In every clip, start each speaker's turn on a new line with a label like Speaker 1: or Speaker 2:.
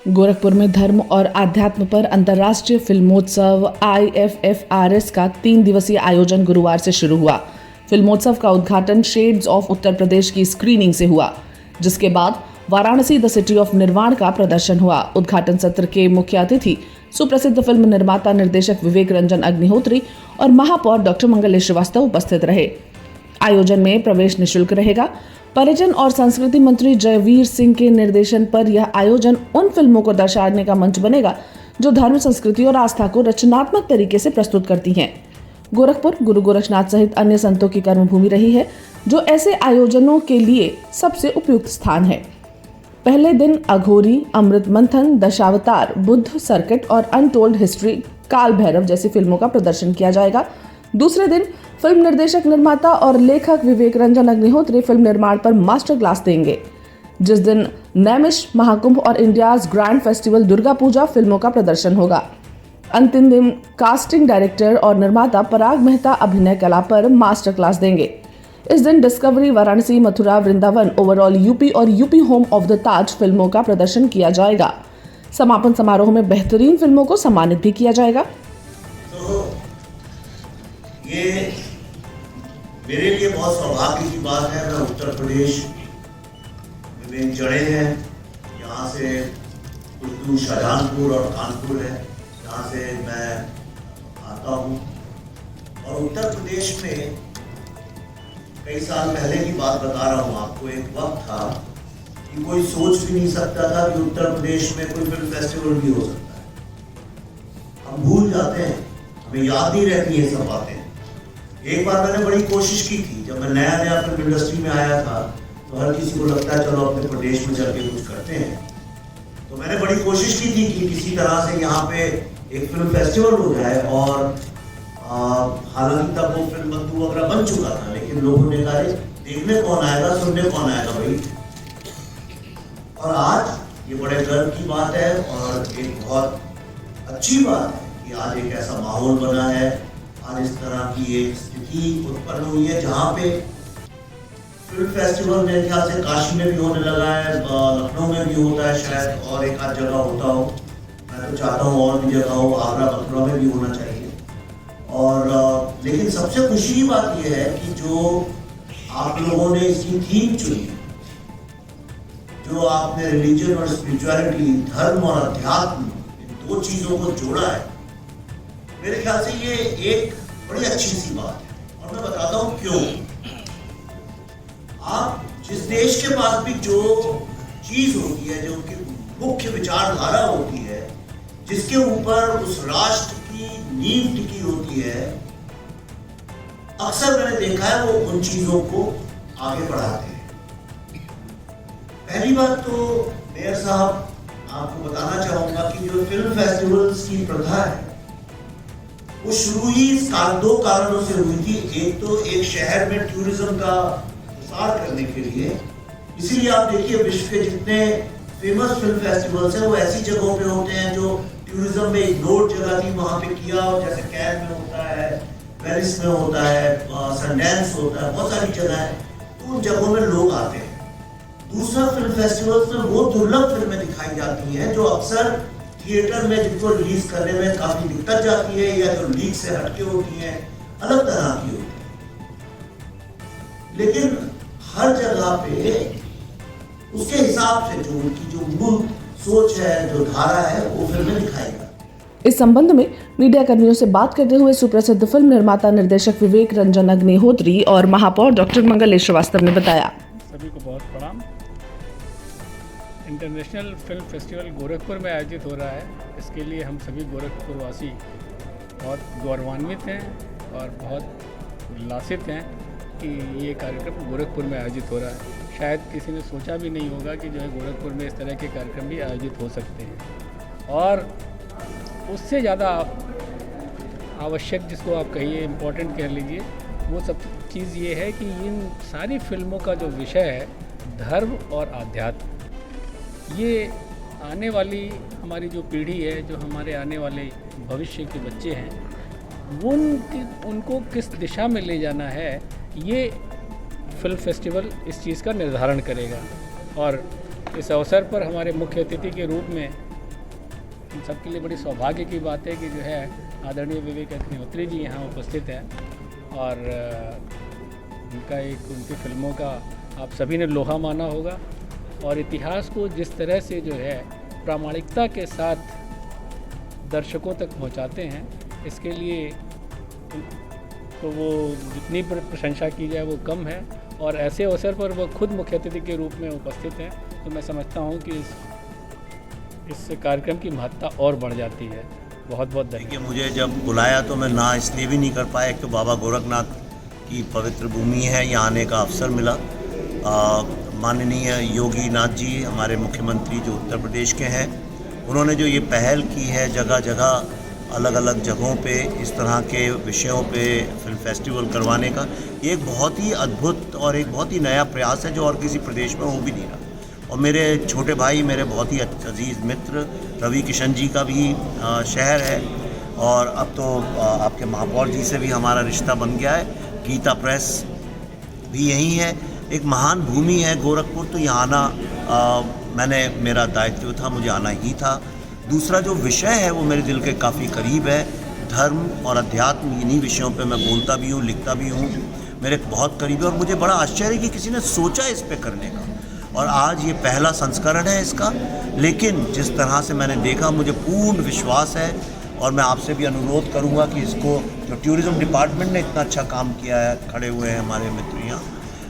Speaker 1: गोरखपुर में धर्म और आध्यात्म पर अंतर्राष्ट्रीय फिल्मोत्सव IFFRS का 3 दिवसीय आयोजन गुरुवार से शुरू हुआ। फिल्मोत्सव का उद्घाटन शेड्स ऑफ उत्तर प्रदेश की स्क्रीनिंग से हुआ, जिसके बाद वाराणसी द सिटी ऑफ निर्वाण का प्रदर्शन हुआ। उद्घाटन सत्र के मुख्य अतिथि सुप्रसिद्ध फिल्म निर्माता निर्देशक विवेक रंजन अग्निहोत्री और महापौर डॉक्टर मंगलेश श्रीवास्तव उपस्थित रहे। आयोजन में प्रवेश निःशुल्क रहेगा। पर्यटन और संस्कृति मंत्री जयवीर सिंह के निर्देशन पर यह आयोजन उन फिल्मों को दर्शाने का मंच बनेगा जो धर्म, संस्कृति और आस्था को रचनात्मक तरीके से प्रस्तुत करती हैं। गोरखपुर गुरु गोरक्षनाथ सहित अन्य संतों की कर्मभूमि रही है, जो ऐसे आयोजनों के लिए सबसे उपयुक्त स्थान है। पहले दिन अघोरी, अमृत मंथन, दशावतार, बुद्ध सर्किट और अनटोल्ड हिस्ट्री, काल भैरव जैसी फिल्मों का प्रदर्शन किया जाएगा। दूसरे दिन फिल्म निर्देशक, निर्माता और लेखक विवेक रंजन अग्निहोत्री फिल्म निर्माण पर मास्टर क्लास देंगे। जिस दिन नैमिष महाकुंभ और India's grand festival Durga Puja फिल्मों का प्रदर्शन होगा। अंतिम दिन कास्टिंग डायरेक्टर और निर्माता पराग मेहता अभिनय कला पर मास्टर क्लास देंगे। इस दिन discovery, Varanasi, Mathura, Vrindavan, overall UP और यूपी होम ऑफ द ताज फिल्मों का प्रदर्शन किया जाएगा। समापन समारोह में बेहतरीन फिल्मों को सम्मानित भी किया जाएगा।
Speaker 2: ये मेरे लिए बहुत सौभाग्य की बात है। मैं उत्तर प्रदेश में जड़े हैं, यहाँ से कुछ दूर शाहजहांपुर और कानपुर है, यहाँ से मैं आता हूँ। और उत्तर प्रदेश में कई साल पहले की बात बता रहा हूँ आपको, एक वक्त था कि कोई सोच भी नहीं सकता था कि उत्तर प्रदेश में कोई फिल्म फेस्टिवल भी हो सकता है। हम भूल जाते हैं, हमें याद नहीं रहती ये सब बातें। एक बार मैंने बड़ी कोशिश की थी, जब मैं नया फिल्म इंडस्ट्री में आया था, तो हर किसी को लगता है चलो अपने प्रदेश में जाके कुछ करते हैं। तो मैंने बड़ी कोशिश की थी कि किसी तरह से यहाँ पे एक फिल्म फेस्टिवल हो जाए। और हालांकि तब वो फिल्म बंधु वगैरह बन चुका था, लेकिन लोगों ने कहा देखने कौन आएगा, सुनने कौन आएगा भाई। और आज ये बड़े गर्व की बात है और एक बहुत अच्छी बात है कि आज एक ऐसा माहौल बना है, आज इस तरह की एक स्थिति उत्पन्न हुई है जहाँ पे फिल्म फेस्टिवल मेरे ख्याल से काशी में भी होने लगा है, लखनऊ में भी होता है शायद, और एक आध जगह होता हो। मैं तो चाहता हूँ और भी जगह हो, आगरा, मथुरा में भी होना चाहिए। और लेकिन सबसे खुशी की बात यह है कि जो आप लोगों ने इसकी थीम चुनी, जो आपने रिलीजन और स्पिरिचुअलिटी, धर्म और अध्यात्म, इन दो चीजों को जोड़ा है, मेरे ख्याल से ये एक बड़ी अच्छी सी बात है। और मैं बताता हूं क्यों। आप जिस देश के पास भी जो चीज होती है, जो उनकी मुख्य विचारधारा होती है, जिसके ऊपर उस राष्ट्र की नींव टिकी होती है, अक्सर मैंने देखा है वो उन चीजों को आगे बढ़ाते हैं। पहली बात तो मेयर साहब आपको बताना चाहूंगा कि जो फिल्म फेस्टिवल्स की प्रथा है वो शुरू ही दो कारणों से हुई थी। एक तो एक शहर में टूरिज्म का प्रसार करने के लिए, इसीलिए आप देखिए विश्व के जितने फेमस फिल्म फेस्टिवल्स हैं वो ऐसी जगहों पे होते हैं जो टूरिज्म में इग्नोर्ड जगह थी, वहां पे किया। और जैसे कैन में होता है, पेरिस में होता है, सनडांस होता है, बहुत सारी जगह है, तो उन जगहों में लोग आते हैं। दूसरा, फिल्म फेस्टिवल्स में वो दुर्लभ फिल्में दिखाई जाती हैं जो अक्सर थिएटर में जिनको रिलीज करने में काफी दिक्कत जाती है, या जो लीग से हटके होती हैं, अलग तरह की होती है। लेकिन हर जगह पे उसके हिसाब से जो उनकी जो मूल सोच है, जो धारा है, वो फिल्में दिखाई जाती है।
Speaker 1: इस संबंध में मीडिया कर्मियों से बात करते हुए सुप्रसिद्ध फिल्म निर्माता निर्देशक विवेक रंजन अग्निहोत्री और महापौर डॉक्टर मंगलेश श्रीवास्तव ने बताया।
Speaker 3: सभी को बहुत प्रणाम। इंटरनेशनल फिल्म फेस्टिवल गोरखपुर में आयोजित हो रहा है, इसके लिए हम सभी गोरखपुरवासी बहुत गौरवान्वित हैं और बहुत उल्लासित हैं कि ये कार्यक्रम गोरखपुर में आयोजित हो रहा है। शायद किसी ने सोचा भी नहीं होगा कि जो है गोरखपुर में इस तरह के कार्यक्रम भी आयोजित हो सकते हैं। और उससे ज़्यादा आवश्यक, जिसको आप कहिए इम्पोर्टेंट कह लीजिए, वो सब चीज़ ये है कि इन सारी फिल्मों का जो विषय है धर्म और आध्यात्म, ये आने वाली हमारी जो पीढ़ी है, जो हमारे आने वाले भविष्य के बच्चे हैं, उनको किस दिशा में ले जाना है, ये फिल्म फेस्टिवल इस चीज़ का निर्धारण करेगा। और इस अवसर पर हमारे मुख्य अतिथि के रूप में हम सबके लिए बड़ी सौभाग्य की बात है कि जो है आदरणीय विवेक अग्निहोत्री जी यहाँ उपस्थित हैं और उनकी फिल्मों का आप सभी ने लोहा माना होगा और इतिहास को जिस तरह से जो है प्रामाणिकता के साथ दर्शकों तक पहुँचाते हैं, इसके लिए तो वो जितनी प्रशंसा की जाए वो कम है और ऐसे अवसर पर वो खुद मुख्य अतिथि के रूप में उपस्थित हैं, तो मैं समझता हूँ कि इस कार्यक्रम की महत्ता और बढ़ जाती है। बहुत बहुत धन्यवाद।
Speaker 2: देखिए, मुझे जब बुलाया तो मैं ना इसलिए भी नहीं कर पाया, एक तो बाबा गोरखनाथ की पवित्र भूमि है, यहाँ आने का अवसर मिला। माननीय योगी नाथ जी हमारे मुख्यमंत्री जो उत्तर प्रदेश के हैं, उन्होंने जो ये पहल की है जगह जगह अलग अलग जगहों पे इस तरह के विषयों पे फिल्म फेस्टिवल करवाने का, ये एक बहुत ही अद्भुत और एक बहुत ही नया प्रयास है जो और किसी प्रदेश में हो भी नहीं रहा। और मेरे छोटे भाई, मेरे बहुत ही अजीज़ मित्र रवि किशन जी का भी शहर है और अब तो आपके महापौर जी से भी हमारा रिश्ता बन गया है। गीता प्रेस भी यही है। एक महान भूमि है गोरखपुर, तो यहाँ आना मेरा दायित्व था, मुझे आना ही था। दूसरा जो विषय है वो मेरे दिल के काफ़ी करीब है, धर्म और अध्यात्म, इन्हीं विषयों पे मैं बोलता भी हूँ, लिखता भी हूँ, मेरे बहुत करीब है और मुझे बड़ा आश्चर्य है कि किसी ने सोचा इस पे करने का और आज ये पहला संस्करण है इसका। लेकिन जिस तरह से मैंने देखा, मुझे पूर्ण विश्वास है और मैं आपसे भी अनुरोध करूँगा कि इसको, जो टूरिज़्म डिपार्टमेंट ने इतना अच्छा काम किया है, खड़े हुए हैं हमारे मित्र यहाँ,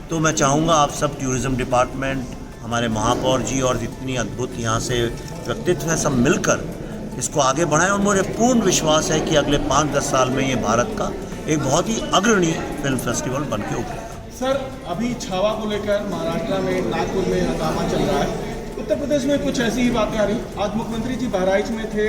Speaker 2: तो मैं चाहूँगा आप सब टूरिज़्म डिपार्टमेंट, हमारे महापौर जी और जितनी अद्भुत यहाँ से व्यक्तित्व है, सब मिलकर इसको आगे बढ़ाएं और मुझे पूर्ण विश्वास है कि अगले 5-10 साल में ये भारत का एक बहुत ही अग्रणी फिल्म फेस्टिवल बन के उभरेगा।
Speaker 4: सर, अभी छावा को लेकर महाराष्ट्र में नागपुर में हंगामा चल रहा है, उत्तर प्रदेश में कुछ ऐसी ही बातें आ रही। आज मुख्यमंत्री जी बहराइच में थे,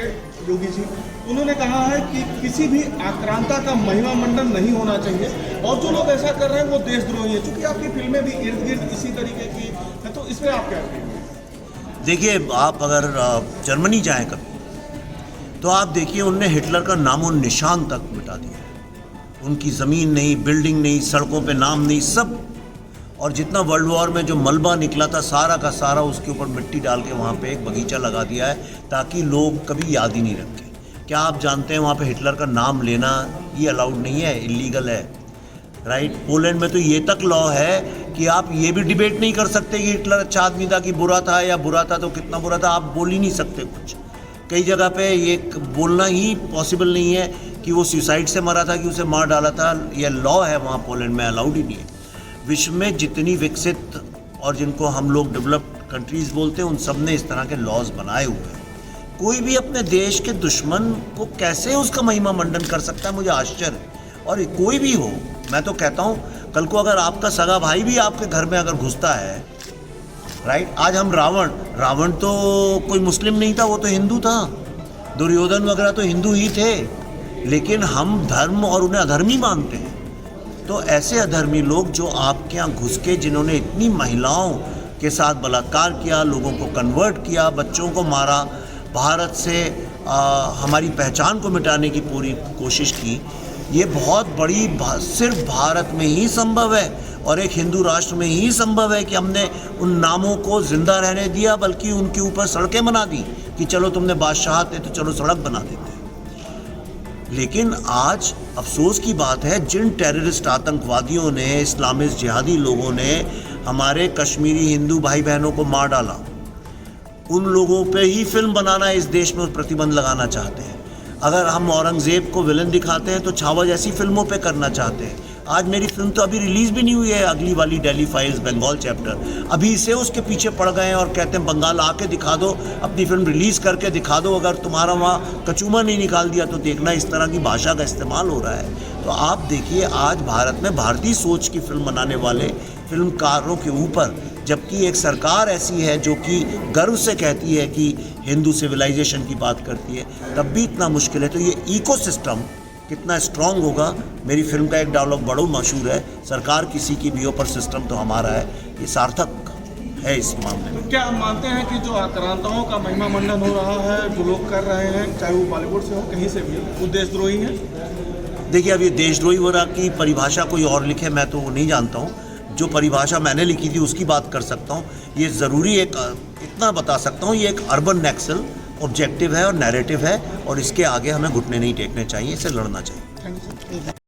Speaker 4: योगी जी, उन्होंने कहा है कि किसी भी आक्रांता का महिमा मंडन नहीं होना चाहिए और जो लोग ऐसा कर रहे हैं वो देशद्रोही है। चूँकि आपकी फिल्में भी इर्द गिर्द इसी तरीके की है, तो इसमें आप क्या कहेंगे?
Speaker 2: देखिए, आप अगर जर्मनी जाएं कभी तो आप देखिए, उनने हिटलर का नामो निशान तक मिटा दिया। उनकी ज़मीन नहीं, बिल्डिंग नहीं, सड़कों पे नाम नहीं, सब। और जितना वर्ल्ड वॉर में जो मलबा निकला था सारा का सारा उसके ऊपर मिट्टी डाल के वहाँ पे एक बगीचा लगा दिया है ताकि लोग कभी याद ही नहीं रखें। क्या आप जानते हैं वहाँ पे हिटलर का नाम लेना ये अलाउड नहीं है, इलीगल है, राइट? पोलैंड में तो ये तक लॉ है कि आप ये भी डिबेट नहीं कर सकते कि हिटलर अच्छा आदमी था कि बुरा था, या बुरा था तो कितना बुरा था, आप बोल ही नहीं सकते कुछ। कई जगह पे ये बोलना ही पॉसिबल नहीं है कि वो सुसाइड से मरा था कि उसे मार डाला था, यह लॉ है वहाँ पोलैंड में, अलाउड ही नहीं है। विश्व में जितनी विकसित और जिनको हम लोग डेवलप्ड कंट्रीज़ बोलते हैं, उन सब ने इस तरह के लॉज बनाए हुए हैं। कोई भी अपने देश के दुश्मन को कैसे उसका महिमा मंडन कर सकता है, मुझे आश्चर्य है। और कोई भी हो, मैं तो कहता हूँ कल को अगर आपका सगा भाई भी आपके घर में अगर घुसता है, राइट? आज हम रावण तो कोई मुस्लिम नहीं था, वो तो हिंदू था, दुर्योधन वगैरह तो हिंदू ही थे, लेकिन हम धर्म और उन्हें अधर्मी मानते हैं। तो ऐसे अधर्मी लोग जो आपके यहाँ घुस के, जिन्होंने इतनी महिलाओं के साथ बलात्कार किया, लोगों को कन्वर्ट किया, बच्चों को मारा, भारत से हमारी पहचान को मिटाने की पूरी कोशिश की, ये बहुत बड़ी सिर्फ भारत में ही संभव है और एक हिंदू राष्ट्र में ही संभव है कि हमने उन नामों को जिंदा रहने दिया, बल्कि उनके ऊपर सड़कें बना दी कि चलो तुमने बादशाह थे तो चलो सड़क बना देते। लेकिन आज अफसोस की बात है, जिन टेररिस्ट आतंकवादियों ने, इस्लामिस्ट जिहादी लोगों ने हमारे कश्मीरी हिंदू भाई बहनों को मार डाला, उन लोगों पे ही फिल्म बनाना इस देश में प्रतिबंध लगाना चाहते हैं। अगर हम औरंगज़ेब को विलन दिखाते हैं तो छावा जैसी फिल्मों पे करना चाहते हैं। आज मेरी फिल्म तो अभी रिलीज़ भी नहीं हुई है, अगली वाली दिल्ली फाइल्स बंगाल चैप्टर, अभी से उसके पीछे पड़ गए हैं और कहते हैं बंगाल आके दिखा दो, अपनी फिल्म रिलीज़ करके दिखा दो, अगर तुम्हारा वहाँ कचूमा नहीं निकाल दिया तो देखना। इस तरह की भाषा का इस्तेमाल हो रहा है। तो आप देखिए, आज भारत में भारतीय सोच की फिल्म बनाने वाले फिल्मकारों के ऊपर, जबकि एक सरकार ऐसी है जो कि गर्व से कहती है कि हिंदू सिविलाइजेशन की बात करती है, तब भी इतना मुश्किल है। तो ये इकोसिस्टम कितना स्ट्रांग होगा। मेरी फिल्म का एक डायलॉग बड़ा मशहूर है, सरकार किसी की भी हो पर सिस्टम तो हमारा है। ये सार्थक है इस मामले में।
Speaker 4: क्या आप मानते हैं कि जो आक्रांताओं का महिमा मंडन हो रहा है, जो लोग कर रहे हैं, चाहे वो बॉलीवुड से हो, कहीं से भी, वो देशद्रोही है?
Speaker 2: देखिए, अब ये देशद्रोही हो रहा की परिभाषा कोई और लिखे, मैं तो वो नहीं जानता हूँ। जो परिभाषा मैंने लिखी थी उसकी बात कर सकता हूँ। ये ज़रूरी एक इतना बता सकता हूँ, ये एक अर्बन नक्सल ऑब्जेक्टिव है और नैरेटिव है, और इसके आगे हमें घुटने नहीं टेकने चाहिए, इसे लड़ना चाहिए।
Speaker 4: Thank you sir.